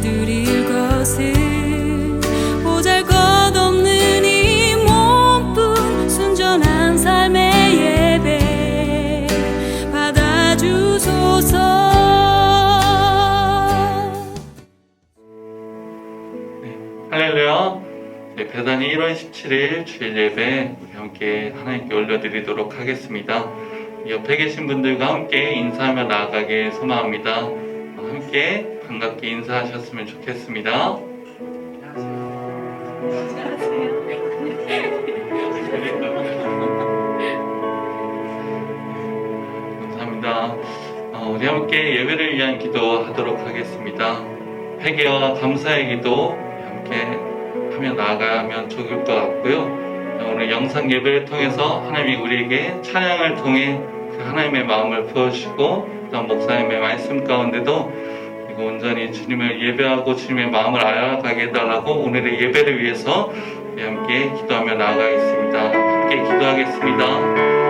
드릴 것은 보잘것없는 이 몸뿐 순전한 삶의 예배 받아주소서. 할렐루야. 배단이 1월 17일 주일 예배 우리 함께 하나님께 올려드리도록 하겠습니다. 옆에 계신 분들과 함께 인사하며 나아가길 소망합니다. 함께 반갑게 인사하셨으면 좋겠습니다. 감사합니다. 우리 함께 예배를 위한 기도하도록 하겠습니다. 회개와 감사의 기도 함께 하며 나아가면 좋을 것 같고요. 오늘 영상 예배를 통해서 하나님이 우리에게 찬양을 통해 그 하나님의 마음을 부어주시고 또 목사님의 말씀 가운데도 그리고 온전히 주님을 예배하고 주님의 마음을 알아가게 해달라고 오늘의 예배를 위해서 우리 함께 기도하며 나아가겠습니다. 함께 기도하겠습니다.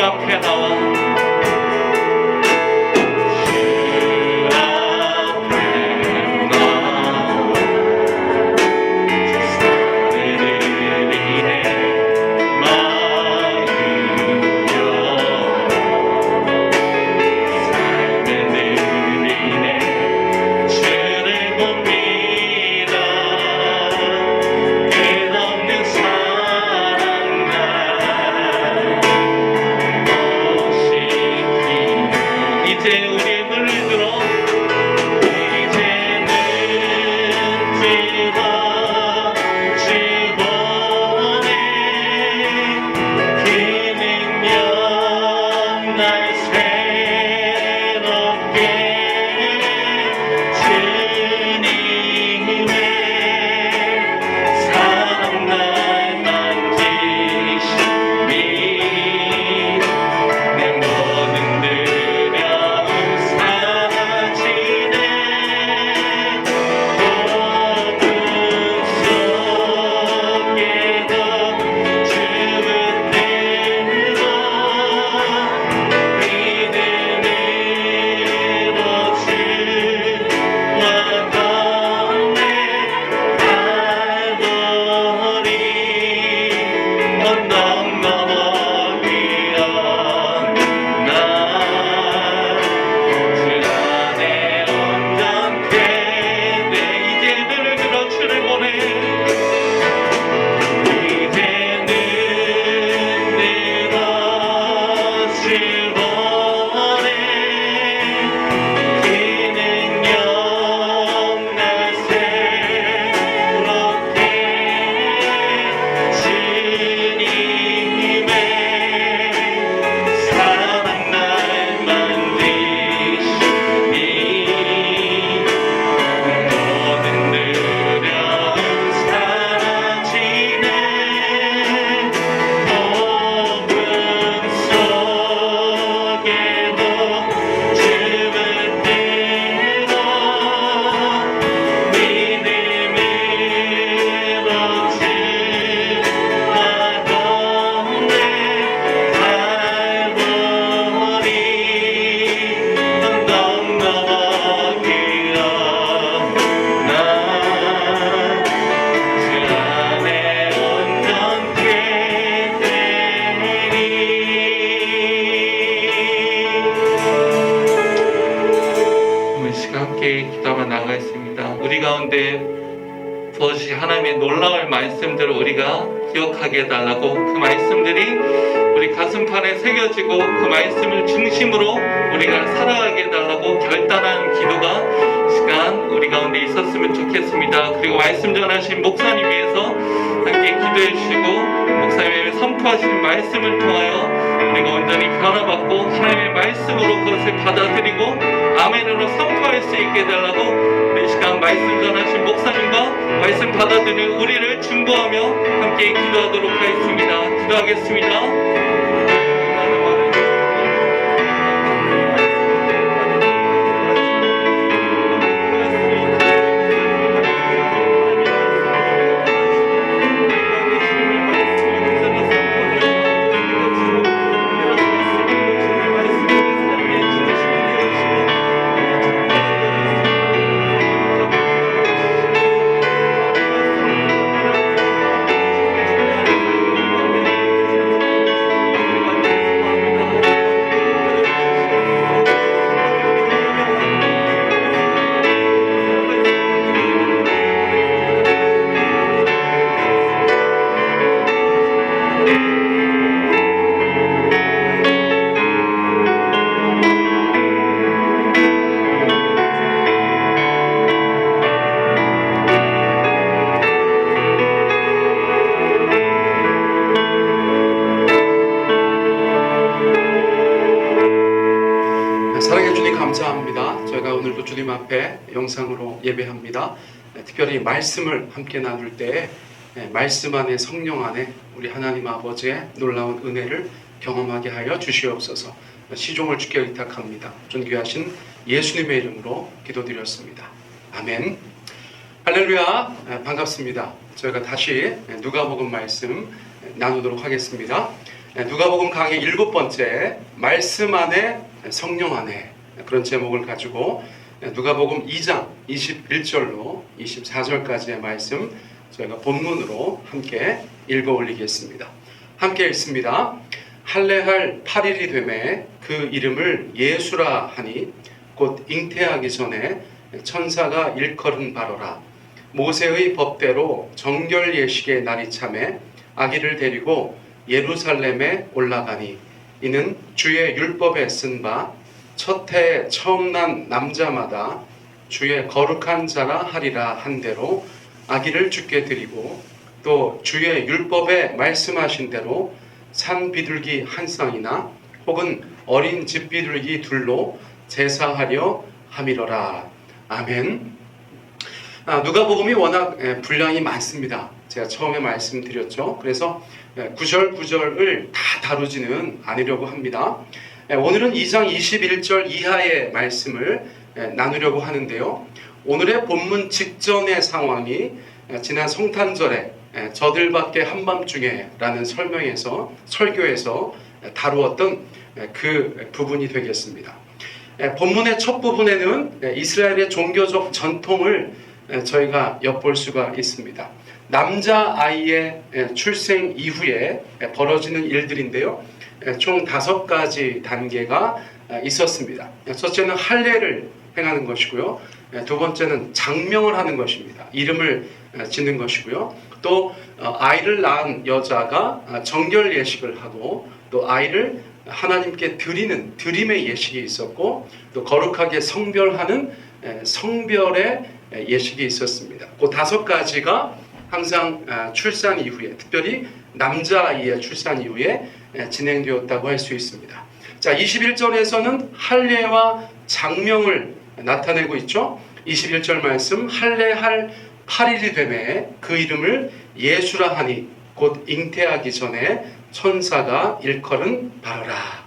앞에 나와 우리 가운데 무엇이 하나님의 놀라운 말씀들을 우리가 기억하게 해달라고 그 말씀들이 우리 가슴판에 새겨지고 그 말씀을 중심으로 우리가 살아가게 해달라고 결단한 기도가 시간 우리 가운데 있었으면 좋겠습니다. 그리고 말씀 전하신 목사님 위해서 함께 기도해 주시고 목사님의 선포하신 말씀을 통하여 우리가 온전히 변화받고 하나님의 말씀으로 그것을 받아들이고 아멘으로 선포할 수 있게 해달라고 이 시간 말씀 전하신 목사님과 말씀 받아들이는 우리를 중보하며 함께 기도하도록 하겠습니다. 기도하겠습니다. 사랑해 주님 감사합니다. 저희가 오늘도 주님 앞에 영상으로 예배합니다. 특별히 말씀을 함께 나눌 때 말씀 안에 성령 안에 우리 하나님 아버지의 놀라운 은혜를 경험하게 하여 주시옵소서. 시종을 주께 의탁합니다. 존귀하신 예수님의 이름으로 기도드렸습니다. 아멘. 할렐루야. 반갑습니다. 저희가 다시 누가복음 말씀 나누도록 하겠습니다. 누가복음 강의 7번째 말씀 안에 성령 안에 그런 제목을 가지고 누가복음 2장 21절로 24절까지의 말씀 저희가 본문으로 함께 읽어 올리겠습니다. 함께 읽습니다. 할례할 8일이 되매 그 이름을 예수라 하니 곧 잉태하기 전에 천사가 일컬은 바로라. 모세의 법대로 정결 예식의 날이 참에 아기를 데리고 예루살렘에 올라가니 이는 주의 율법에 쓴 바 첫 해에 처음 난 남자마다 주의 거룩한 자라 하리라 한 대로 아기를 주께 드리고 또 주의 율법에 말씀하신 대로 산 비둘기 한 쌍이나 혹은 어린 집 비둘기 둘로 제사하려 함이러라. 아멘. 누가복음이 워낙 분량이 많습니다. 제가 처음에 말씀드렸죠. 그래서 구절구절을 다 다루지는 않으려고 합니다. 오늘은 2장 21절 이하의 말씀을 나누려고 하는데요. 오늘의 본문 직전의 상황이 지난 성탄절에 저들밖에 한밤중에 라는 설교에서 다루었던 그 부분이 되겠습니다. 본문의 첫 부분에는 이스라엘의 종교적 전통을 저희가 엿볼 수가 있습니다. 남자아이의 출생 이후에 벌어지는 일들인데요. 총 5가지 단계가 있었습니다. 첫째는 할례를 행하는 것이고요. 두 번째는 장명을 하는 것입니다. 이름을 짓는 것이고요. 또 아이를 낳은 여자가 정결 예식을 하고 또 아이를 하나님께 드리는 드림의 예식이 있었고 또 거룩하게 성별하는 성별의 예식이 있었습니다. 그 5가지가 항상 출산 이후에, 특별히 남자아이의 출산 이후에 진행되었다고 할 수 있습니다. 자, 21절에서는 할례와 장명을 나타내고 있죠. 21절 말씀, 할례할 8일이 되매 그 이름을 예수라 하니 곧 잉태하기 전에 천사가 일컬은 바로라.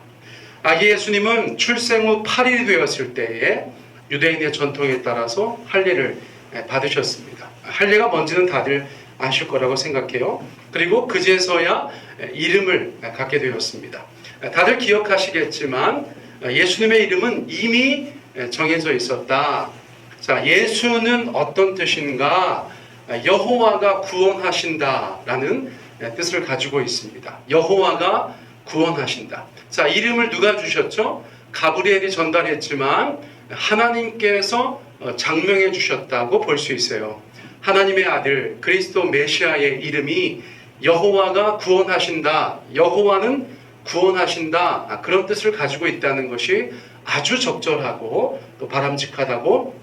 아기 예수님은 출생 후 8일이 되었을 때에 유대인의 전통에 따라서 할례를 받으셨습니다. 할례가 뭔지는 다들 아실 거라고 생각해요. 그리고 그제서야 이름을 갖게 되었습니다. 다들 기억하시겠지만 예수님의 이름은 이미 정해져 있었다. 자, 예수는 어떤 뜻인가? 여호와가 구원하신다라는 뜻을 가지고 있습니다. 여호와가 구원하신다. 자, 이름을 누가 주셨죠? 가브리엘이 전달했지만 하나님께서 장명해 주셨다고 볼 수 있어요. 하나님의 아들 그리스도 메시아의 이름이 여호와가 구원하신다. 여호와는 구원하신다. 그런 뜻을 가지고 있다는 것이 아주 적절하고 또 바람직하다고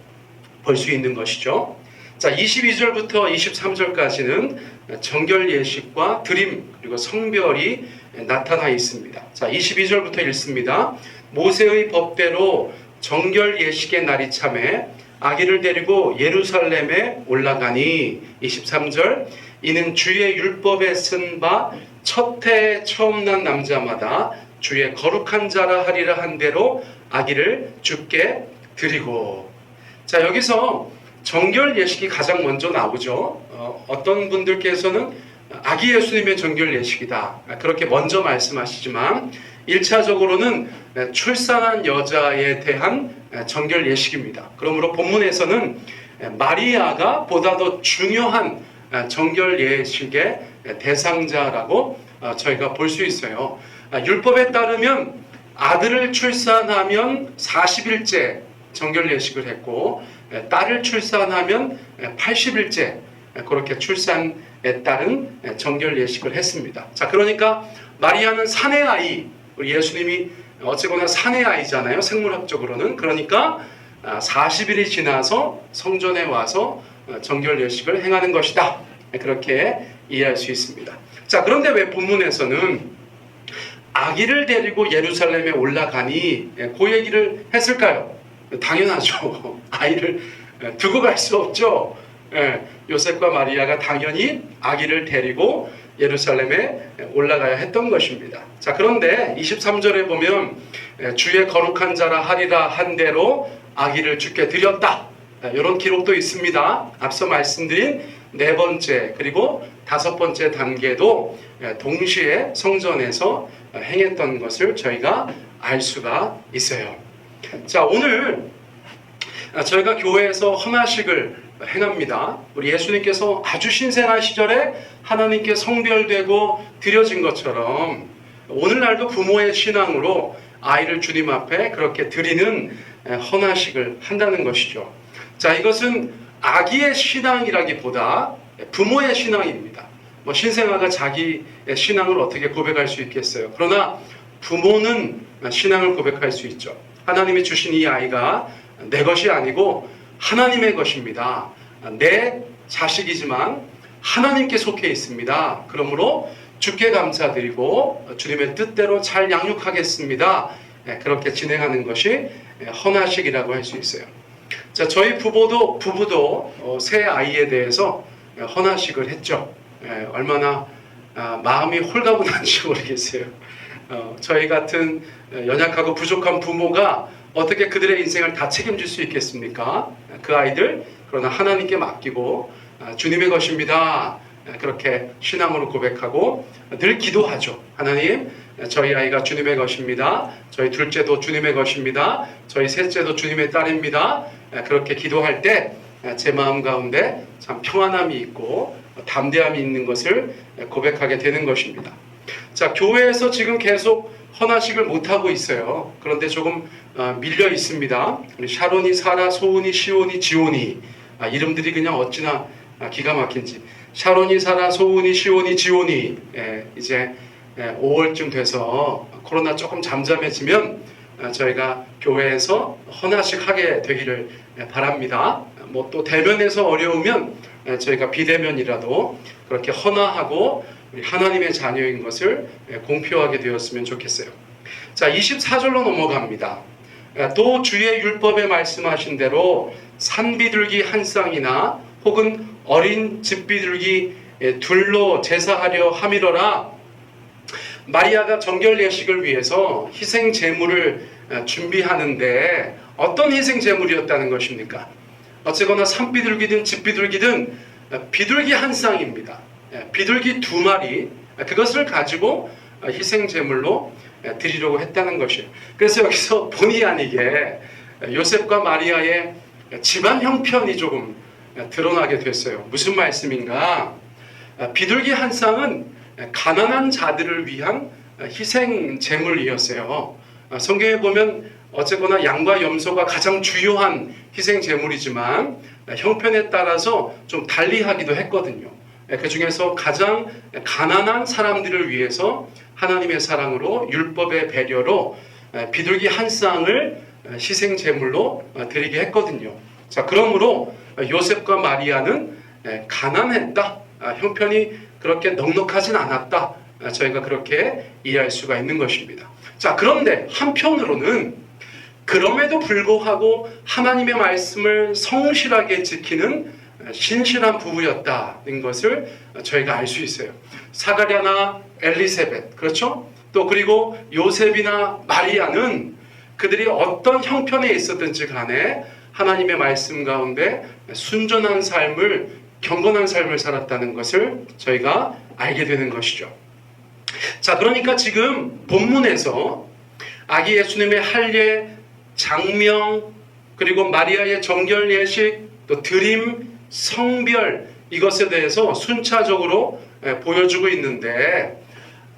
볼 수 있는 것이죠. 자, 22절부터 23절까지는 정결 예식과 드림 그리고 성별이 나타나 있습니다. 자, 22절부터 읽습니다. 모세의 법대로 정결 예식의 날이 참에 아기를 데리고 예루살렘에 올라가니 23절 이는 주의 율법에 쓴 바 첫 해에 처음 난 남자마다 주의 거룩한 자라 하리라 한 대로 아기를 주께 드리고. 자, 여기서 정결 예식이 가장 먼저 나오죠. 어떤 분들께서는 아기 예수님의 정결 예식이다 그렇게 먼저 말씀하시지만 1차적으로는 출산한 여자에 대한 정결 예식입니다. 그러므로 본문에서는 마리아가 보다 더 중요한 정결 예식의 대상자라고 저희가 볼 수 있어요. 율법에 따르면 아들을 출산하면 40일째 정결 예식을 했고 딸을 출산하면 80일째 그렇게 출산에 따른 정결 예식을 했습니다. 자, 그러니까 마리아는 산의 아이, 예수님이 어쨌거나 산의 아이잖아요. 생물학적으로는. 그러니까 40일이 지나서 성전에 와서 정결 예식을 행하는 것이다. 그렇게 이해할 수 있습니다. 자, 그런데 왜 본문에서는 아기를 데리고 예루살렘에 올라가니 그 얘기를 했을까요? 당연하죠. 아이를 두고 갈 수 없죠. 요셉과 마리아가 당연히 아기를 데리고 예루살렘에 올라가야 했던 것입니다. 자, 그런데 23절에 보면 주의 거룩한 자라 하리라 한 대로 아기를 주께 드렸다. 이런 기록도 있습니다. 앞서 말씀드린 네 번째 그리고 다섯 번째 단계도 동시에 성전에서 행했던 것을 저희가 알 수가 있어요. 자, 오늘 저희가 교회에서 헌화식을 행합니다. 우리 예수님께서 아주 신생아 시절에 하나님께 성별되고 드려진 것처럼 오늘날도 부모의 신앙으로 아이를 주님 앞에 그렇게 드리는 헌화식을 한다는 것이죠. 자, 이것은 아기의 신앙이라기보다 부모의 신앙입니다. 신생아가 자기의 신앙을 어떻게 고백할 수 있겠어요? 그러나 부모는 신앙을 고백할 수 있죠. 하나님이 주신 이 아이가 내 것이 아니고 하나님의 것입니다. 내 자식이지만 하나님께 속해 있습니다. 그러므로 주께 감사드리고 주님의 뜻대로 잘 양육하겠습니다. 그렇게 진행하는 것이 헌화식이라고 할 수 있어요. 자, 저희 부부도 새 아이에 대해서 헌화식을 했죠. 얼마나 마음이 홀가분한지 모르겠어요. 저희 같은 연약하고 부족한 부모가 어떻게 그들의 인생을 다 책임질 수 있겠습니까? 그 아이들 그러나 하나님께 맡기고 주님의 것입니다. 그렇게 신앙으로 고백하고 늘 기도하죠. 하나님, 저희 아이가 주님의 것입니다. 저희 둘째도 주님의 것입니다. 저희 셋째도 주님의 딸입니다. 그렇게 기도할 때 제 마음 가운데 참 평안함이 있고 담대함이 있는 것을 고백하게 되는 것입니다. 자, 교회에서 지금 계속 헌화식을 못하고 있어요. 그런데 조금 밀려 있습니다. 우리 샤론이, 사라, 소은이, 시온이, 지온이, 이름들이 그냥 어찌나 기가 막힌지. 샤론이, 사라, 소은이, 시온이, 지온이. 이제 5월쯤 돼서 코로나 조금 잠잠해지면 저희가 교회에서 헌화식 하게 되기를 바랍니다. 또 대면에서 어려우면 저희가 비대면이라도 그렇게 헌화하고 우리 하나님의 자녀인 것을 공표하게 되었으면 좋겠어요. 자, 24절로 넘어갑니다. 또 주의 율법에 말씀하신 대로 산비둘기 한 쌍이나 혹은 어린 집비둘기 둘로 제사하려 함이러라. 마리아가 정결 예식을 위해서 희생 제물을 준비하는데 어떤 희생 제물이었다는 것입니까? 어쨌거나 산비둘기든 집비둘기든 비둘기 한 쌍입니다. 비둘기 2마리, 그것을 가지고 희생 제물로 드리려고 했다는 것이에요. 그래서 여기서 본의 아니게 요셉과 마리아의 집안 형편이 조금 드러나게 됐어요. 무슨 말씀인가? 비둘기 한 쌍은 가난한 자들을 위한 희생 제물이었어요. 성경에 보면 어쨌거나 양과 염소가 가장 주요한 희생 제물이지만 형편에 따라서 좀 달리하기도 했거든요. 그 중에서 가장 가난한 사람들을 위해서 하나님의 사랑으로 율법의 배려로 비둘기 한 쌍을 희생 제물로 드리게 했거든요. 자, 그러므로 요셉과 마리아는 가난했다. 형편이 그렇게 넉넉하진 않았다. 저희가 그렇게 이해할 수가 있는 것입니다. 자, 그런데 한편으로는 그럼에도 불구하고 하나님의 말씀을 성실하게 지키는 신실한 부부였다는 것을 저희가 알 수 있어요. 사가랴나 엘리세벳, 그렇죠? 또 그리고 요셉이나 마리아는 그들이 어떤 형편에 있었든지 간에 하나님의 말씀 가운데 순전한 삶을, 경건한 삶을 살았다는 것을 저희가 알게 되는 것이죠. 자, 그러니까 지금 본문에서 아기 예수님의 할례, 장명, 그리고 마리아의 정결 예식, 또 드림, 성별, 이것에 대해서 순차적으로 보여주고 있는데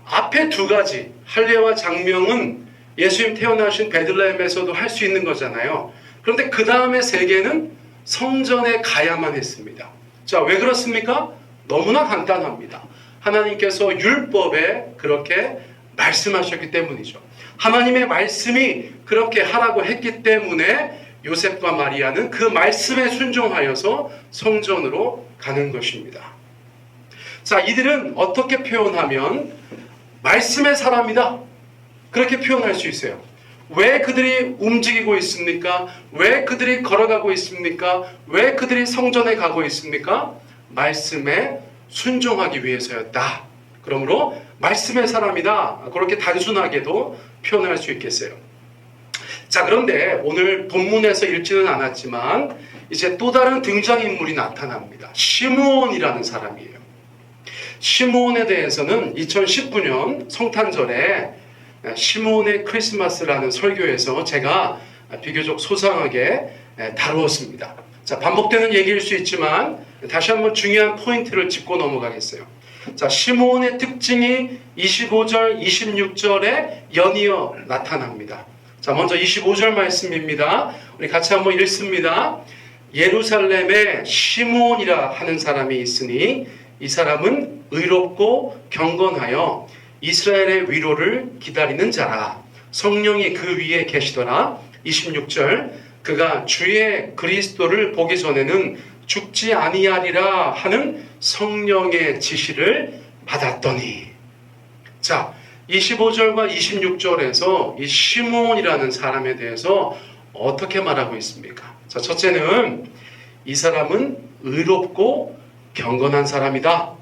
앞에 2가지 할례와 장명은 예수님 태어나신 베들레헴에서도 할 수 있는 거잖아요. 그런데 그 다음에 3개는 성전에 가야만 했습니다. 자, 왜 그렇습니까? 너무나 간단합니다. 하나님께서 율법에 그렇게 말씀하셨기 때문이죠. 하나님의 말씀이 그렇게 하라고 했기 때문에 요셉과 마리아는 그 말씀에 순종하여서 성전으로 가는 것입니다. 자, 이들은 어떻게 표현하면 말씀의 사람이다, 그렇게 표현할 수 있어요. 왜 그들이 움직이고 있습니까? 왜 그들이 걸어가고 있습니까? 왜 그들이 성전에 가고 있습니까? 말씀에 순종하기 위해서였다. 그러므로 말씀의 사람이다, 그렇게 단순하게도 표현할 수 있겠어요. 자, 그런데 오늘 본문에서 읽지는 않았지만 이제 또 다른 등장인물이 나타납니다. 시므온이라는 사람이에요. 시므온에 대해서는 2019년 성탄절에 시므온의 크리스마스라는 설교에서 제가 비교적 소상하게 다루었습니다. 자, 반복되는 얘기일 수 있지만 다시 한번 중요한 포인트를 짚고 넘어가겠어요. 자, 시므온의 특징이 25절, 26절에 연이어 나타납니다. 자, 먼저 25절 말씀입니다. 우리 같이 한번 읽습니다. 예루살렘에 시므온이라 하는 사람이 있으니 이 사람은 의롭고 경건하여 이스라엘의 위로를 기다리는 자라. 성령이 그 위에 계시더라. 26절 그가 주의 그리스도를 보기 전에는 죽지 아니하리라 하는 성령의 지시를 받았더니. 자, 25절과 26절에서 이 시므온이라는 사람에 대해서 어떻게 말하고 있습니까? 자, 첫째는 이 사람은 의롭고 경건한 사람이다.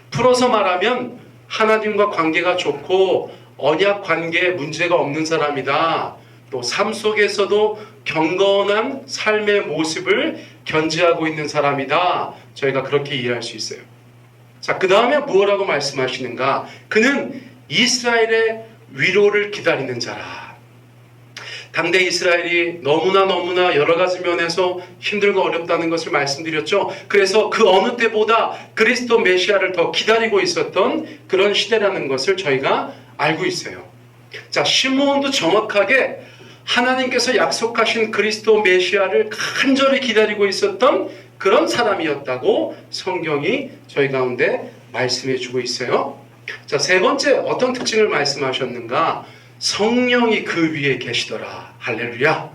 풀어서 말하면 하나님과 관계가 좋고 언약 관계에 문제가 없는 사람이다. 또 삶 속에서도 경건한 삶의 모습을 견지하고 있는 사람이다. 저희가 그렇게 이해할 수 있어요. 자, 그 다음에 무엇라고 말씀하시는가? 그는 이스라엘의 위로를 기다리는 자라. 당대 이스라엘이 너무나 여러 가지 면에서 힘들고 어렵다는 것을 말씀드렸죠. 그래서 그 어느 때보다 그리스도 메시아를 더 기다리고 있었던 그런 시대라는 것을 저희가 알고 있어요. 자, 시므온도 정확하게 하나님께서 약속하신 그리스도 메시아를 간절히 기다리고 있었던 그런 사람이었다고 성경이 저희 가운데 말씀해 주고 있어요. 자, 세 번째 어떤 특징을 말씀하셨는가? 성령이 그 위에 계시더라. 할렐루야.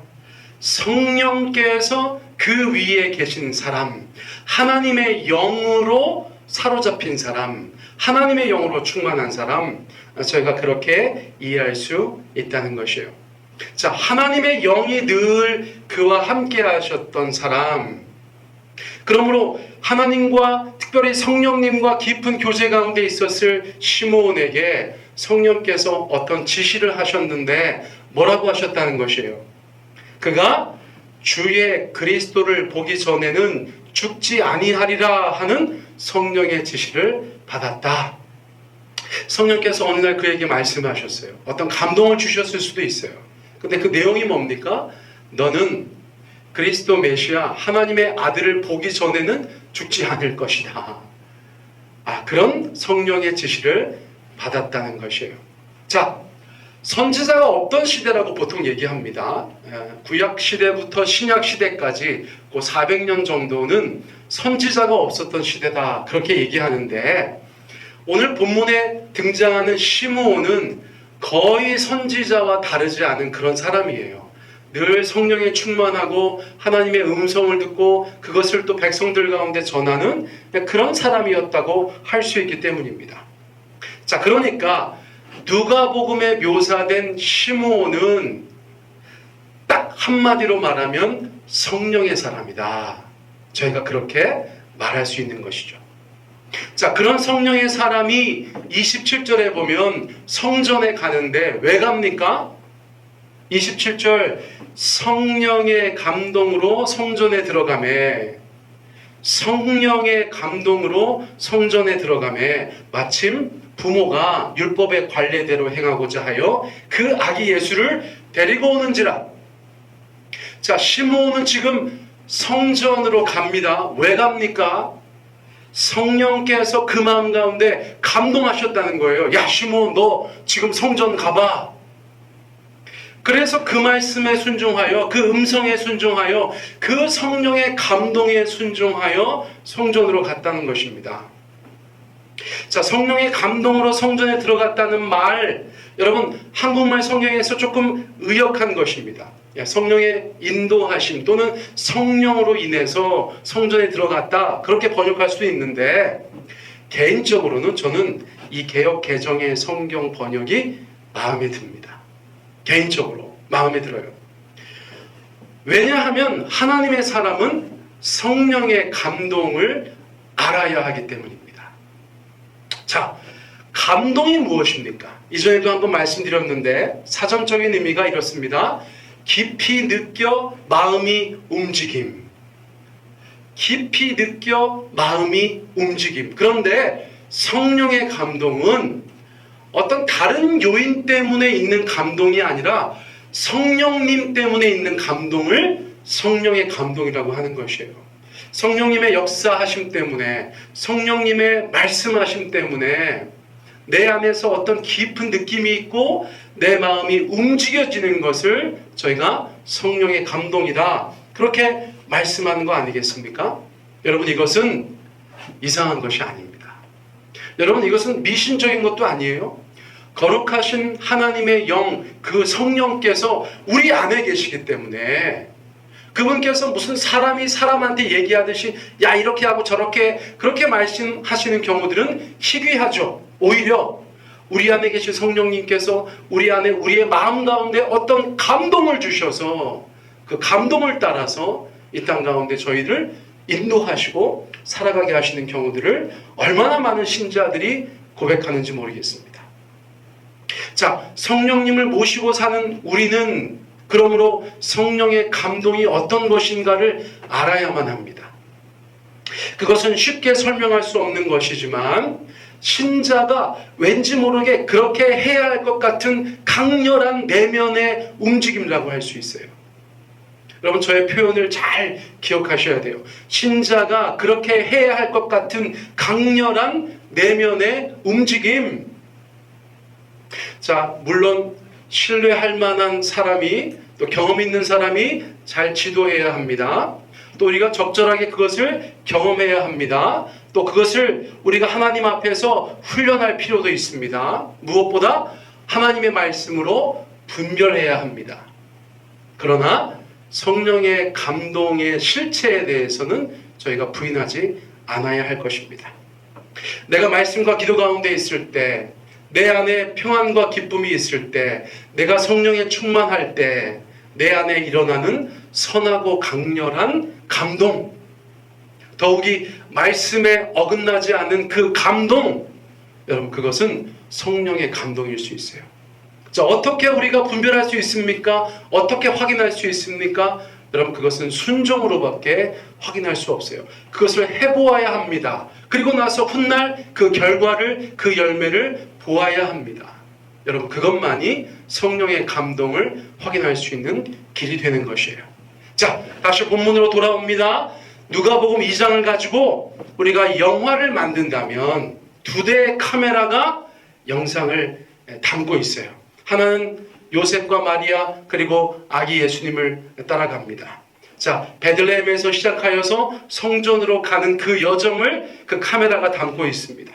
성령께서 그 위에 계신 사람, 하나님의 영으로 사로잡힌 사람, 하나님의 영으로 충만한 사람, 저희가 그렇게 이해할 수 있다는 것이에요. 자, 하나님의 영이 늘 그와 함께 하셨던 사람, 그러므로 하나님과 특별히 성령님과 깊은 교제 가운데 있었을 시므온에게 성령께서 어떤 지시를 하셨는데 뭐라고 하셨다는 것이에요? 그가 주의 그리스도를 보기 전에는 죽지 아니하리라 하는 성령의 지시를 받았다. 성령께서 어느 날 그에게 말씀하셨어요. 어떤 감동을 주셨을 수도 있어요. 근데 그 내용이 뭡니까? 너는 그리스도 메시아 하나님의 아들을 보기 전에는 죽지 않을 것이다. 그런 성령의 지시를 받았다는 것이에요. 자, 선지자가 없던 시대라고 보통 얘기합니다. 구약 시대부터 신약 시대까지 그 400년 정도는 선지자가 없었던 시대다. 그렇게 얘기하는데 오늘 본문에 등장하는 시므온은 거의 선지자와 다르지 않은 그런 사람이에요. 늘 성령에 충만하고 하나님의 음성을 듣고 그것을 또 백성들 가운데 전하는 그런 사람이었다고 할 수 있기 때문입니다. 자, 그러니까 누가복음에 묘사된 시므온은 딱 한마디로 말하면 성령의 사람이다. 저희가 그렇게 말할 수 있는 것이죠. 자, 그런 성령의 사람이 27절에 보면 성전에 가는데 왜 갑니까? 27절 성령의 감동으로 성전에 들어가매, 성령의 감동으로 성전에 들어가매 마침 부모가 율법의 관례대로 행하고자 하여 그 아기 예수를 데리고 오는지라. 자, 시므온은 지금 성전으로 갑니다. 왜 갑니까? 성령께서 그 마음 가운데 감동하셨다는 거예요. 야, 시므온 너 지금 성전 가봐. 그래서 그 말씀에 순종하여, 그 음성에 순종하여, 그 성령의 감동에 순종하여 성전으로 갔다는 것입니다. 자, 성령의 감동으로 성전에 들어갔다는 말, 여러분 한국말 성경에서 조금 의역한 것입니다. 성령의 인도하심 또는 성령으로 인해서 성전에 들어갔다, 그렇게 번역할 수도 있는데 개인적으로는 저는 이 개역 개정의 성경 번역이 마음에 듭니다. 개인적으로 마음에 들어요. 왜냐하면 하나님의 사람은 성령의 감동을 알아야 하기 때문입니다. 자, 감동이 무엇입니까? 이전에도 한번 말씀드렸는데 사전적인 의미가 이렇습니다. 깊이 느껴 마음이 움직임. 깊이 느껴 마음이 움직임. 그런데 성령의 감동은 어떤 다른 요인 때문에 있는 감동이 아니라 성령님 때문에 있는 감동을 성령의 감동이라고 하는 것이에요. 성령님의 역사하심 때문에, 성령님의 말씀하심 때문에 내 안에서 어떤 깊은 느낌이 있고 내 마음이 움직여지는 것을 저희가 성령의 감동이다, 그렇게 말씀하는 거 아니겠습니까? 여러분, 이것은 이상한 것이 아닙니다. 여러분, 이것은 미신적인 것도 아니에요. 거룩하신 하나님의 영, 그 성령께서 우리 안에 계시기 때문에 그분께서 무슨 사람이 사람한테 얘기하듯이 야 이렇게 하고 저렇게 그렇게 말씀하시는 경우들은 희귀하죠. 오히려 우리 안에 계신 성령님께서 우리 안에 우리의 마음 가운데 어떤 감동을 주셔서 그 감동을 따라서 이 땅 가운데 저희를 인도하시고 살아가게 하시는 경우들을 얼마나 많은 신자들이 고백하는지 모르겠습니다. 자, 성령님을 모시고 사는 우리는 그러므로 성령의 감동이 어떤 것인가를 알아야만 합니다. 그것은 쉽게 설명할 수 없는 것이지만 신자가 왠지 모르게 그렇게 해야 할 것 같은 강렬한 내면의 움직임이라고 할 수 있어요. 여러분, 저의 표현을 잘 기억하셔야 돼요. 신자가 그렇게 해야 할 것 같은 강렬한 내면의 움직임. 자, 물론 신뢰할 만한 사람이, 또 경험 있는 사람이 잘 지도해야 합니다. 또 우리가 적절하게 그것을 경험해야 합니다. 또 그것을 우리가 하나님 앞에서 훈련할 필요도 있습니다. 무엇보다 하나님의 말씀으로 분별해야 합니다. 그러나 성령의 감동의 실체에 대해서는 저희가 부인하지 않아야 할 것입니다. 내가 말씀과 기도 가운데 있을 때, 내 안에 평안과 기쁨이 있을 때, 내가 성령에 충만할 때 내 안에 일어나는 선하고 강렬한 감동, 더욱이 말씀에 어긋나지 않는 그 감동, 여러분, 그것은 성령의 감동일 수 있어요. 자, 어떻게 우리가 분별할 수 있습니까? 어떻게 확인할 수 있습니까? 여러분, 그것은 순종으로밖에 확인할 수 없어요. 그것을 해보아야 합니다. 그리고 나서 훗날 그 결과를, 그 열매를 보아야 합니다. 여러분, 그것만이 성령의 감동을 확인할 수 있는 길이 되는 것이에요. 자, 다시 본문으로 돌아옵니다. 누가복음 2장을 가지고 우리가 영화를 만든다면 2대의 카메라가 영상을 담고 있어요. 하나는 요셉과 마리아, 그리고 아기 예수님을 따라갑니다. 자, 베들레헴에서 시작하여서 성전으로 가는 그 여정을 그 카메라가 담고 있습니다.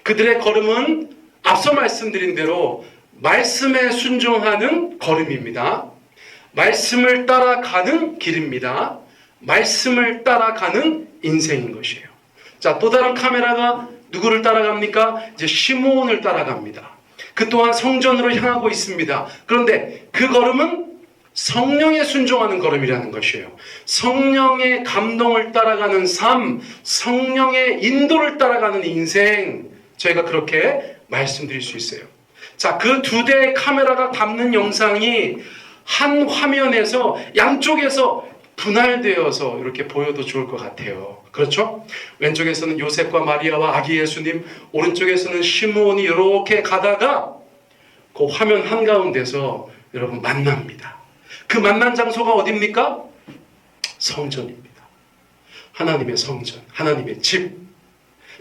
그들의 걸음은 앞서 말씀드린 대로 말씀에 순종하는 걸음입니다. 말씀을 따라가는 길입니다. 말씀을 따라가는 인생인 것이에요. 자, 또 다른 카메라가 누구를 따라갑니까? 이제 시므온을 따라갑니다. 그 또한 성전으로 향하고 있습니다. 그런데 그 걸음은 성령에 순종하는 걸음이라는 것이에요. 성령의 감동을 따라가는 삶, 성령의 인도를 따라가는 인생, 저희가 그렇게 말씀드릴 수 있어요. 자, 그 2대의 카메라가 담는 영상이 한 화면에서 양쪽에서 분할되어서 이렇게 보여도 좋을 것 같아요. 그렇죠? 왼쪽에서는 요셉과 마리아와 아기 예수님, 오른쪽에서는 시므온이 이렇게 가다가 그 화면 한가운데서 여러분 만납니다. 그 만난 장소가 어디입니까? 성전입니다. 하나님의 성전, 하나님의 집,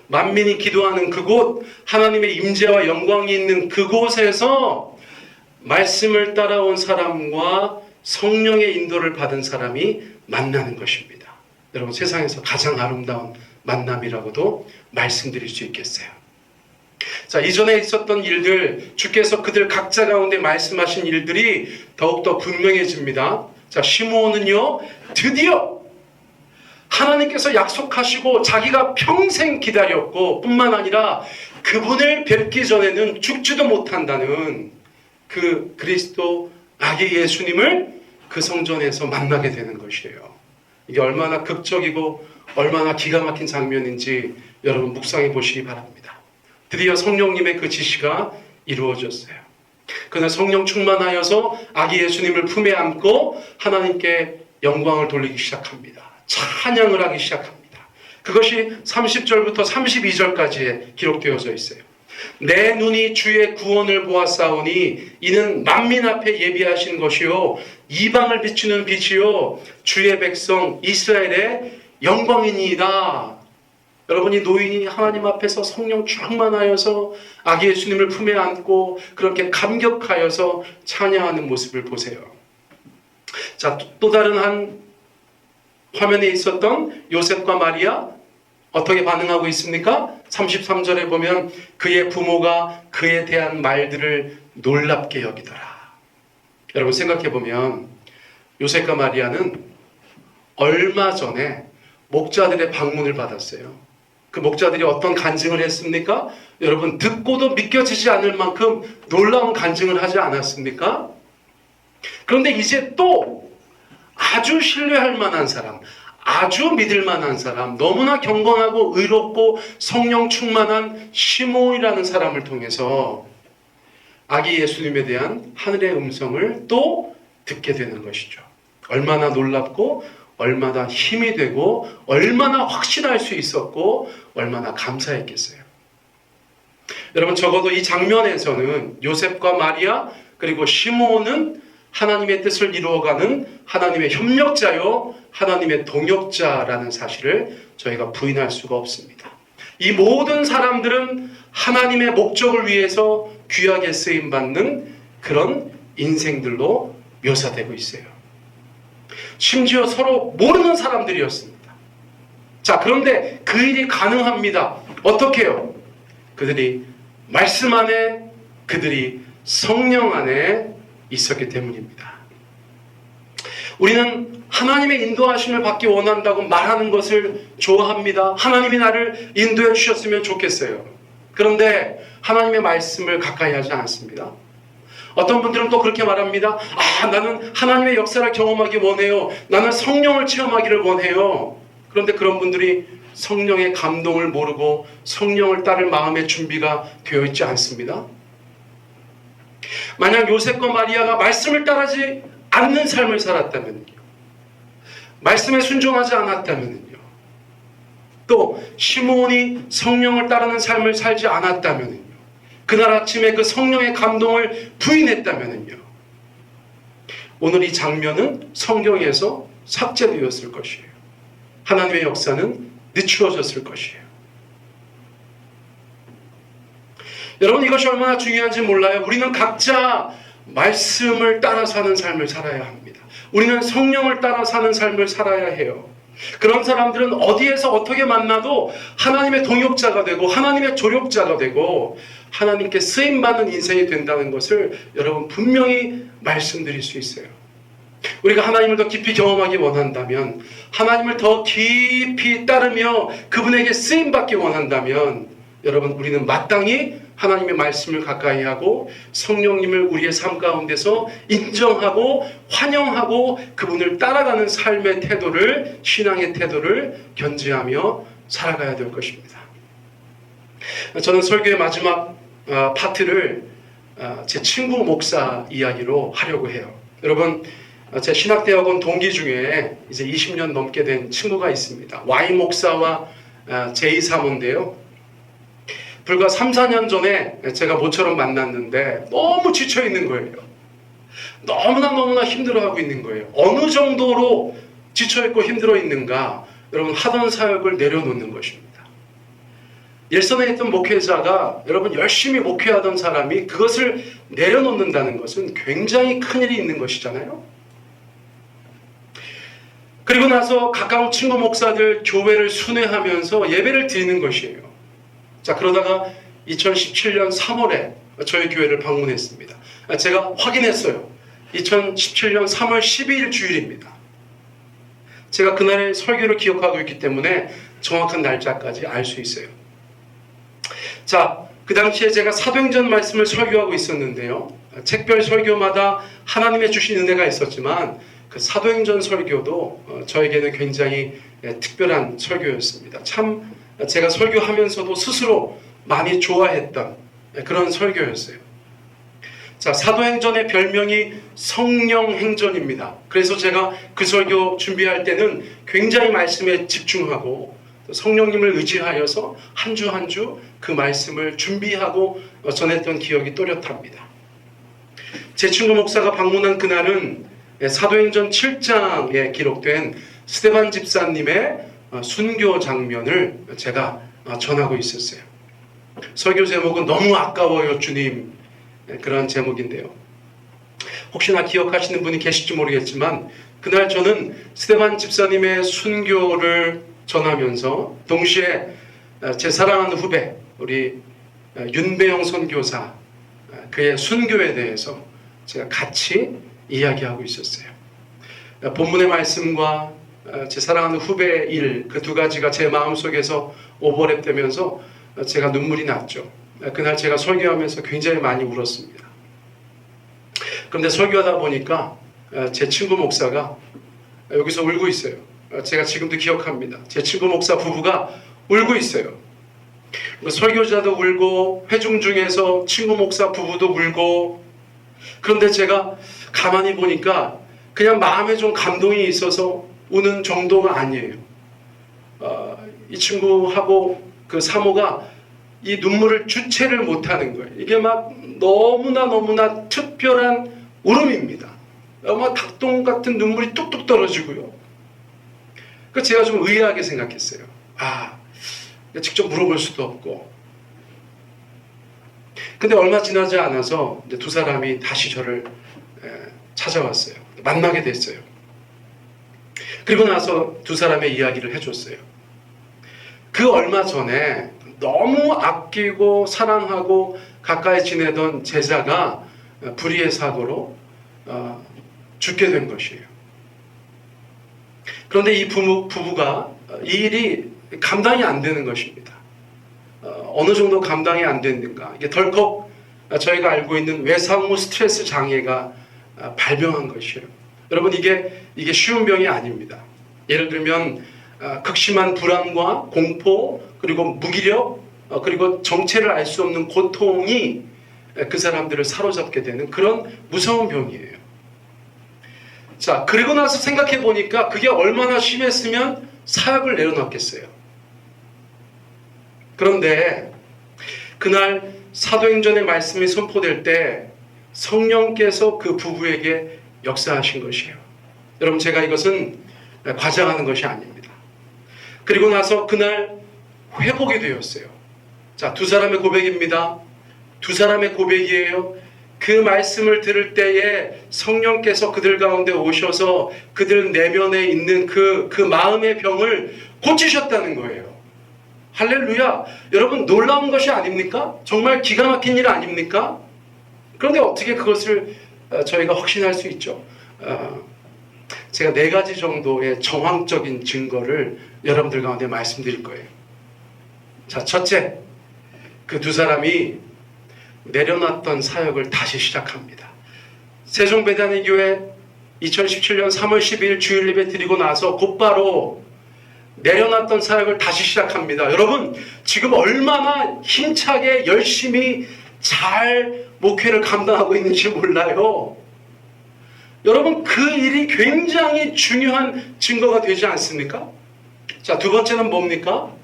만민이 기도하는 그곳, 하나님의 임재와 영광이 있는 그곳에서 말씀을 따라온 사람과 성령의 인도를 받은 사람이 만나는 것입니다. 여러분, 세상에서 가장 아름다운 만남이라고도 말씀드릴 수 있겠어요. 자, 이전에 있었던 일들, 주께서 그들 각자 가운데 말씀하신 일들이 더욱더 분명해집니다. 자, 시므온은요, 드디어 하나님께서 약속하시고 자기가 평생 기다렸고 뿐만 아니라 그분을 뵙기 전에는 죽지도 못한다는 그 그리스도 아기 예수님을 그 성전에서 만나게 되는 것이에요. 이게 얼마나 극적이고 얼마나 기가 막힌 장면인지 여러분 묵상해 보시기 바랍니다. 드디어 성령님의 그 지시가 이루어졌어요. 그는 성령 충만하여서 아기 예수님을 품에 안고 하나님께 영광을 돌리기 시작합니다. 찬양을 하기 시작합니다. 그것이 30절부터 32절까지에 기록되어져 있어요. 내 눈이 주의 구원을 보았사오니 이는 만민 앞에 예비하신 것이요 이방을 비추는 빛이요 주의 백성 이스라엘의 영광이니이다. 여러분이 노인이 하나님 앞에서 성령 충만하여서 아기 예수님을 품에 안고 그렇게 감격하여서 찬양하는 모습을 보세요. 자, 또 다른 한 화면에 있었던 요셉과 마리아 어떻게 반응하고 있습니까? 33절에 보면 그의 부모가 그에 대한 말들을 놀랍게 여기더라. 여러분 생각해 보면 요셉과 마리아는 얼마 전에 목자들의 방문을 받았어요. 그 목자들이 어떤 간증을 했습니까? 여러분 듣고도 믿겨지지 않을 만큼 놀라운 간증을 하지 않았습니까? 그런데 이제 또 아주 신뢰할 만한 사람, 아주 믿을 만한 사람, 너무나 경건하고 의롭고 성령 충만한 시몬이라는 사람을 통해서 아기 예수님에 대한 하늘의 음성을 또 듣게 되는 것이죠. 얼마나 놀랍고 얼마나 힘이 되고 얼마나 확신할 수 있었고 얼마나 감사했겠어요. 여러분 적어도 이 장면에서는 요셉과 마리아 그리고 시몬은 하나님의 뜻을 이루어가는 하나님의 협력자요 하나님의 동역자라는 사실을 저희가 부인할 수가 없습니다. 이 모든 사람들은 하나님의 목적을 위해서 귀하게 쓰임받는 그런 인생들로 묘사되고 있어요. 심지어 서로 모르는 사람들이었습니다. 자, 그런데 그 일이 가능합니다. 어떻게 해요? 그들이 말씀 안에, 그들이 성령 안에 있었기 때문입니다. 우리는 하나님의 인도하심을 받기 원한다고 말하는 것을 좋아합니다. 하나님이 나를 인도해 주셨으면 좋겠어요. 그런데 하나님의 말씀을 가까이 하지 않습니다. 어떤 분들은 또 그렇게 말합니다. 나는 하나님의 역사를 경험하기 원해요. 나는 성령을 체험하기를 원해요. 그런데 그런 분들이 성령의 감동을 모르고 성령을 따를 마음의 준비가 되어 있지 않습니다. 만약 요셉과 마리아가 말씀을 따르지 않는 삶을 살았다면요, 말씀에 순종하지 않았다면요, 또 시므온이 성령을 따르는 삶을 살지 않았다면요, 그날 아침에 그 성령의 감동을 부인했다면요, 오늘 이 장면은 성경에서 삭제되었을 것이에요. 하나님의 역사는 늦추어졌을 것이에요. 여러분 이것이 얼마나 중요한지 몰라요? 우리는 각자 말씀을 따라 사는 삶을 살아야 합니다. 우리는 성령을 따라 사는 삶을 살아야 해요. 그런 사람들은 어디에서 어떻게 만나도 하나님의 동역자가 되고 하나님의 조력자가 되고 하나님께 쓰임받는 인생이 된다는 것을 여러분 분명히 말씀드릴 수 있어요. 우리가 하나님을 더 깊이 경험하기 원한다면, 하나님을 더 깊이 따르며 그분에게 쓰임받기 원한다면, 여러분 우리는 마땅히 하나님의 말씀을 가까이 하고 성령님을 우리의 삶 가운데서 인정하고 환영하고 그분을 따라가는 삶의 태도를, 신앙의 태도를 견지하며 살아가야 될 것입니다. 저는 설교의 마지막 파트를 제 친구 목사 이야기로 하려고 해요. 여러분 제 신학대학원 동기 중에 이제 20년 넘게 된 친구가 있습니다. Y 목사와 J 사모인데요. 불과 3, 4년 전에 제가 모처럼 만났는데 너무 지쳐있는 거예요. 너무나 힘들어하고 있는 거예요. 어느 정도로 지쳐있고 힘들어 있는가? 여러분 하던 사역을 내려놓는 것입니다. 일선에 있던 목회자가 여러분 열심히 목회하던 사람이 그것을 내려놓는다는 것은 굉장히 큰일이 있는 것이잖아요. 그리고 나서 가까운 친구 목사들 교회를 순회하면서 예배를 드리는 것이에요. 자, 그러다가 2017년 3월에 저희 교회를 방문했습니다. 제가 확인했어요. 2017년 3월 12일 주일입니다. 제가 그날의 설교를 기억하고 있기 때문에 정확한 날짜까지 알 수 있어요. 자, 그 당시에 제가 사도행전 말씀을 설교하고 있었는데요. 책별 설교마다 하나님의 주신 은혜가 있었지만 그 사도행전 설교도 저에게는 굉장히 특별한 설교였습니다. 참 제가 설교하면서도 스스로 많이 좋아했던 그런 설교였어요. 자, 사도행전의 별명이 성령행전입니다. 그래서 제가 그 설교 준비할 때는 굉장히 말씀에 집중하고 성령님을 의지하여서 한 주 한 주 그 말씀을 준비하고 전했던 기억이 또렷합니다. 제 친구 목사가 방문한 그날은 사도행전 7장에 기록된 스데반 집사님의 순교 장면을 제가 전하고 있었어요. 설교 제목은 너무 아까워요 주님, 그런 제목인데요. 혹시나 기억하시는 분이 계실지 모르겠지만 그날 저는 스데반 집사님의 순교를 전하면서 동시에 제 사랑하는 후배 우리 윤배영 선교사 그의 순교에 대해서 제가 같이 이야기하고 있었어요. 본문의 말씀과 제 사랑하는 후배의 일, 그 두 가지가 제 마음속에서 오버랩되면서 제가 눈물이 났죠. 그날 제가 설교하면서 굉장히 많이 울었습니다. 그런데 설교하다 보니까 제 친구 목사가 여기서 울고 있어요. 제가 지금도 기억합니다. 제 친구 목사 부부가 울고 있어요. 설교자도 울고 회중 중에서 친구 목사 부부도 울고, 그런데 제가 가만히 보니까 그냥 마음에 좀 감동이 있어서 우는 정도가 아니에요. 이 친구하고 그 사모가 이 눈물을 주체를 못하는 거예요. 이게 막 너무나 특별한 울음입니다. 막 닭똥 같은 눈물이 뚝뚝 떨어지고요. 그래서 제가 좀 의아하게 생각했어요. 직접 물어볼 수도 없고. 근데 얼마 지나지 않아서 이제 두 사람이 다시 저를 찾아왔어요. 만나게 됐어요. 그리고 나서 두 사람의 이야기를 해줬어요. 그 얼마 전에 너무 아끼고 사랑하고 가까이 지내던 제자가 불의의 사고로 죽게 된 것이에요. 그런데 이 부부가 이 일이 감당이 안 되는 것입니다. 어느 정도 감당이 안 됐는가. 이게 덜컥 저희가 알고 있는 외상후 스트레스 장애가 발병한 것이에요. 여러분 이게 쉬운 병이 아닙니다. 예를 들면 극심한 불안과 공포 그리고 무기력 그리고 정체를 알 수 없는 고통이 그 사람들을 사로잡게 되는 그런 무서운 병이에요. 자, 그리고 나서 생각해 보니까 그게 얼마나 심했으면 사역을 내려놨겠어요. 그런데 그날 사도행전의 말씀이 선포될 때 성령께서 그 부부에게 역사하신 것이에요. 여러분 제가 이것은 과장하는 것이 아닙니다. 그리고 나서 그날 회복이 되었어요. 자, 두 사람의 고백입니다. 두 사람의 고백이에요. 그 말씀을 들을 때에 성령께서 그들 가운데 오셔서 그들 내면에 있는 그 마음의 병을 고치셨다는 거예요. 할렐루야. 여러분 놀라운 것이 아닙니까? 정말 기가 막힌 일 아닙니까? 그런데 어떻게 그것을 저희가 확신할 수 있죠? 제가 4가지 정도의 정황적인 증거를 여러분들 가운데 말씀드릴 거예요. 자, 첫째, 그 두 사람이 내려놨던 사역을 다시 시작합니다. 세종배단의교회 2017년 3월 12일 주일 예배 드리고 나서 곧바로 내려놨던 사역을 다시 시작합니다. 여러분 지금 얼마나 힘차게 열심히 잘 목회를 감당하고 있는지 몰라요. 여러분 그 일이 굉장히 중요한 증거가 되지 않습니까? 자, 두 번째는 뭡니까?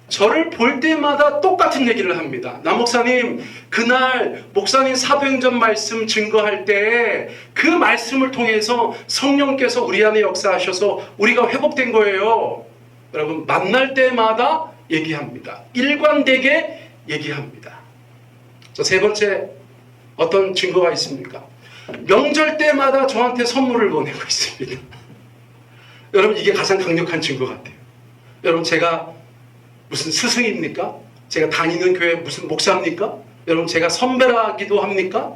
저를 볼 때마다 똑같은 얘기를 합니다. 남 목사님, 그날 목사님 사도행전 말씀 증거할 때 그 말씀을 통해서 성령께서 우리 안에 역사하셔서 우리가 회복된 거예요. 여러분 만날 때마다 얘기합니다. 일관되게 얘기합니다. 자, 세 번째 어떤 증거가 있습니까? 명절 때마다 저한테 선물을 보내고 있습니다. 여러분 이게 가장 강력한 증거 같아요. 여러분 제가 무슨 스승입니까? 제가 다니는 교회 무슨 목사입니까? 여러분 제가 선배라기도 합니까?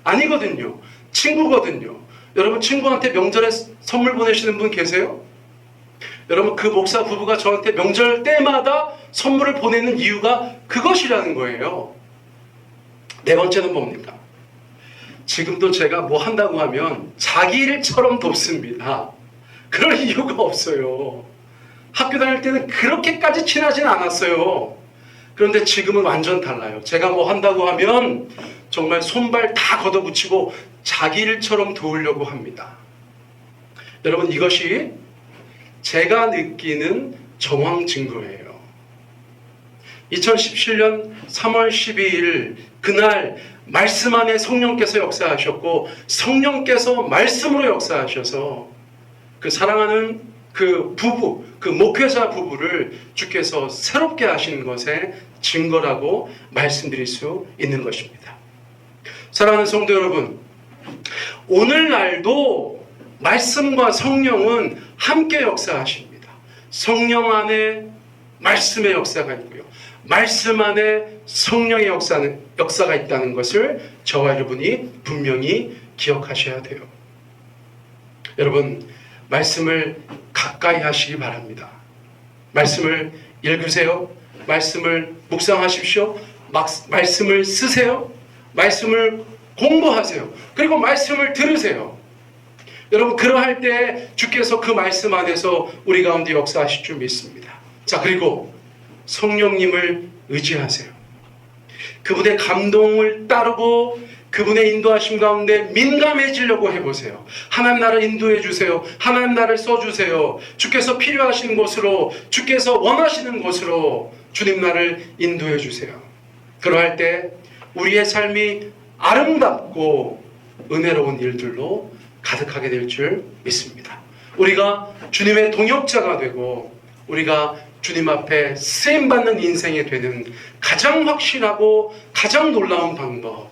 아니거든요. 친구거든요. 여러분 친구한테 명절에 선물 보내시는 분 계세요? 여러분 그 목사 부부가 저한테 명절 때마다 선물을 보내는 이유가 그것이라는 거예요. 네 번째는 뭡니까? 지금도 제가 뭐 한다고 하면 자기 일처럼 돕습니다. 그럴 이유가 없어요. 학교 다닐 때는 그렇게까지 친하진 않았어요. 그런데 지금은 완전 달라요. 제가 뭐 한다고 하면 정말 손발 다 걷어붙이고 자기 일처럼 도우려고 합니다. 여러분, 이것이 제가 느끼는 정황 증거예요. 2017년 3월 12일 그날 말씀 안에 성령께서 역사하셨고 성령께서 말씀으로 역사하셔서 그 사랑하는 그 부부, 그 목회자 부부를 주께서 새롭게 하시는 것의 증거라고 말씀드릴 수 있는 것입니다. 사랑하는 성도 여러분, 오늘날도 말씀과 성령은 함께 역사하십니다. 성령 안에 말씀의 역사가 있고요, 말씀 안에 성령의 역사가 있다는 것을 저와 여러분이 분명히 기억하셔야 돼요. 여러분, 말씀을 가까이 하시기 바랍니다. 말씀을 읽으세요. 말씀을 묵상하십시오. 말씀을 쓰세요. 말씀을 공부하세요. 그리고 말씀을 들으세요. 여러분, 그러할 때 주께서 그 말씀 안에서 우리 가운데 역사하실 줄 믿습니다. 자, 그리고 성령님을 의지하세요. 그분의 감동을 따르고 그분의 인도하심 가운데 민감해지려고 해보세요. 하나님 나를 인도해 주세요. 하나님 나를 써주세요. 주께서 필요하신 곳으로, 주께서 원하시는 곳으로 주님 나를 인도해 주세요. 그러할 때 우리의 삶이 아름답고 은혜로운 일들로 가득하게 될 줄 믿습니다. 우리가 주님의 동역자가 되고 우리가 주님 앞에 쓰임받는 인생이 되는 가장 확실하고 가장 놀라운 방법,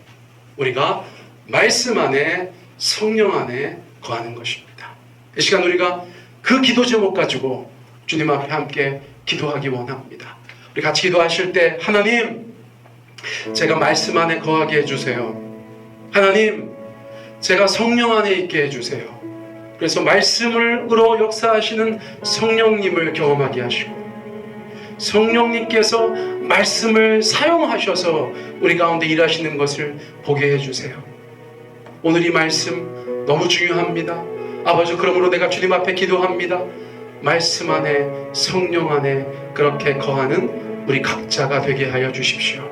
우리가 말씀 안에 성령 안에 거하는 것입니다. 이 시간 우리가 그 기도 제목 가지고 주님 앞에 함께 기도하기 원합니다. 우리 같이 기도하실 때, 하나님, 제가 말씀 안에 거하게 해주세요. 하나님, 제가 성령 안에 있게 해주세요. 그래서 말씀으로 역사하시는 성령님을 경험하게 하시고 성령님께서 말씀을 사용하셔서 우리 가운데 일하시는 것을 보게 해주세요. 오늘 이 말씀 너무 중요합니다. 아버지, 그러므로 내가 주님 앞에 기도합니다. 말씀 안에 성령 안에 그렇게 거하는 우리 각자가 되게 하여 주십시오.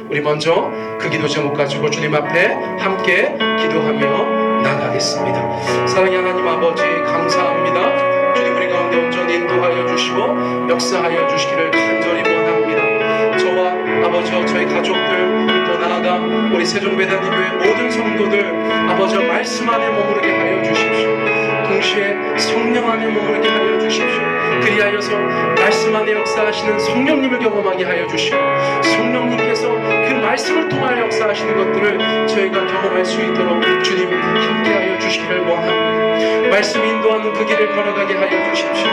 우리 먼저 그 기도 제목 가지고 주님 앞에 함께 기도하며 나가겠습니다. 사랑의 하나님 아버지, 감사합니다. 주님, 우리 가운데 온전히 인도하여 주시고 역사하여 주시기를 간절히 원합니다. 저와 아버지와 저희 가족들, 또 나아가 우리 세종배단임교회 모든 성도들, 아버지와 말씀 안에 머무르게 하여 주십시오. 동시에 성령 안에 머무르게 하여 주십시오. 그리하여서 말씀 안에 역사하시는 성령님을 경험하게 하여 주시고 성령님께서 그 말씀을 통하여 역사하시는 것들을 저희가 경험할 수 있도록 주님 함께하여 주시기를 원합니다. 말씀 인도하는 그 길을 걸어가게 하여 주십시오.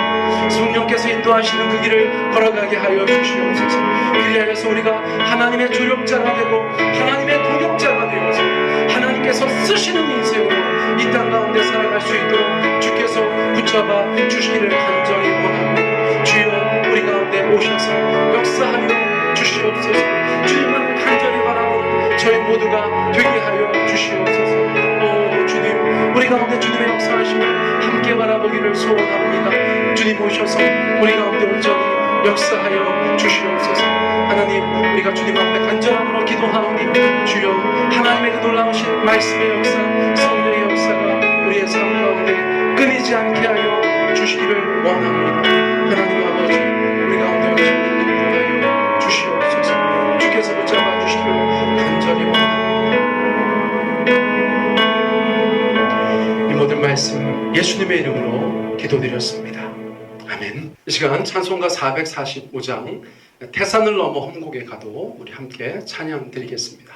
성령께서 인도하시는 그 길을 걸어가게 하여 주시옵소서. 그리하여서 우리가 하나님의 조력자가 되고 하나님의 동역자가 되어서 하나님께서 쓰시는 인생으로 이 땅 가운데 살아갈 수 있도록 주께서 붙잡아 주시기를 간절히 원합니다. 주여, 우리 가운데 오셔서 역사하여 주시옵소서. 주님만 간절히 바라보는 저희 모두가 되게 하여 주시옵소서. 오 주님, 우리 가운데 주님의 역사하심을 함께 바라보기를 소원합니다. 주님 오셔서 우리 가운데 온전히 역사하여 주시옵소서. 하나님, 우리가 주님 앞에 간절함으로 기도하오니 주여, 하나님의 그 놀라우신 말씀의 역사, 성령의 역사가 우리의 삶 가운데 끊이지 않게 하여 주시기를 원합니다. 하나님 아버지, 우리 가운데 온전히 인도하여 주시옵소서. 주께서 붙잡아 주시기를 간절히 원합니다. 이 모든 말씀 예수님의 이름으로 기도드렸습니다. 아멘. 이 시간 찬송가 445장 태산을 넘어 험곡에 가도 우리 함께 찬양 드리겠습니다.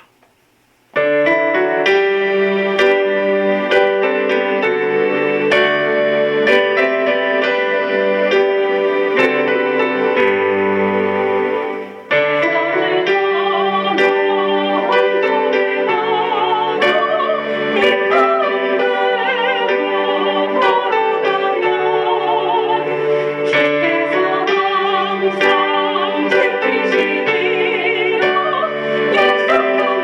항상 지키시기로 약속하셨네.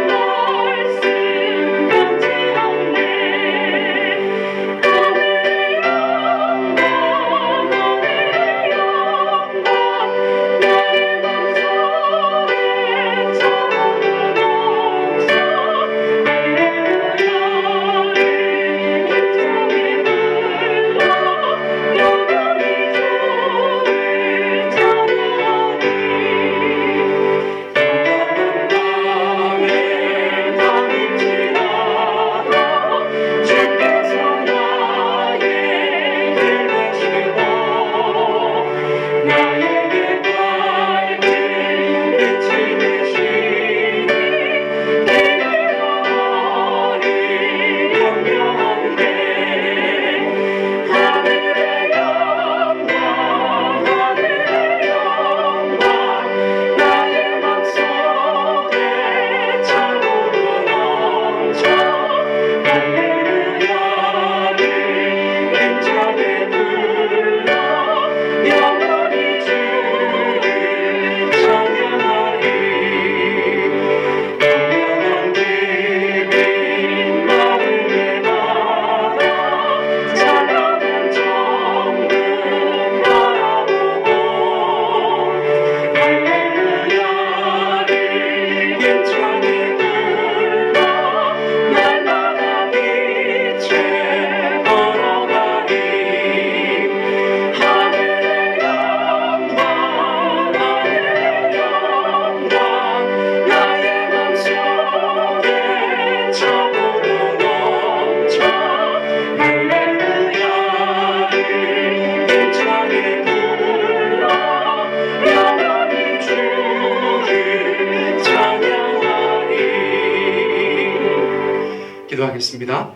기도하겠습니다.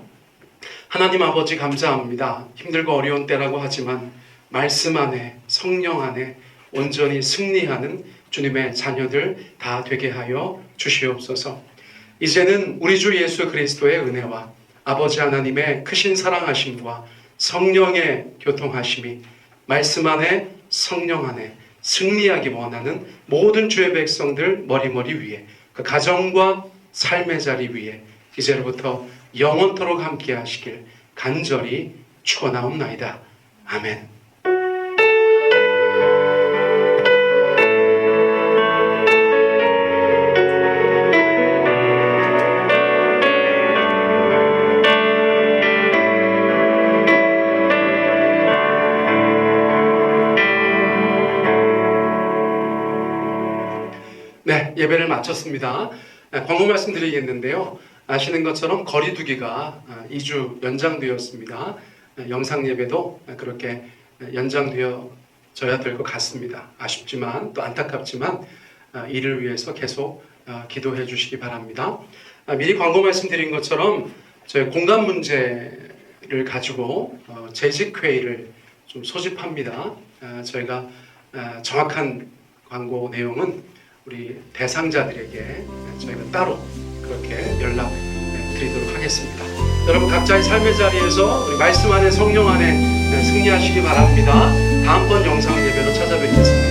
하나님 아버지 감사합니다. 힘들고 어려운 때라고 하지만 말씀 안에 성령 안에 온전히 승리하는 주님의 자녀들 다 되게 하여 주시옵소서. 이제는 우리 주 예수 그리스도의 은혜와 아버지 하나님의 크신 사랑하심과 성령의 교통하심이 말씀 안에 성령 안에 승리하기 원하는 모든 주의 백성들 머리머리 위에 그 가정과 삶의 자리 위에 이제로부터 영원토록 함께 하시길 간절히 축원하옵나이다. 아멘. 네, 예배를 마쳤습니다. 광고 말씀드리겠는데요. 아시는 것처럼 거리두기가 2주 연장되었습니다. 영상 예배도 그렇게 연장되어져야 될 것 같습니다. 아쉽지만 또 안타깝지만 이를 위해서 계속 기도해 주시기 바랍니다. 미리 광고 말씀드린 것처럼 저희 공간 문제를 가지고 재직회의를 좀 소집합니다. 저희가 정확한 광고 내용은 우리 대상자들에게 저희가 따로 그렇게 연락 드리도록 하겠습니다. 여러분 각자의 삶의 자리에서 우리 말씀 안에 성령 안에 승리하시기 바랍니다. 다음번 영상 예배로 찾아뵙겠습니다.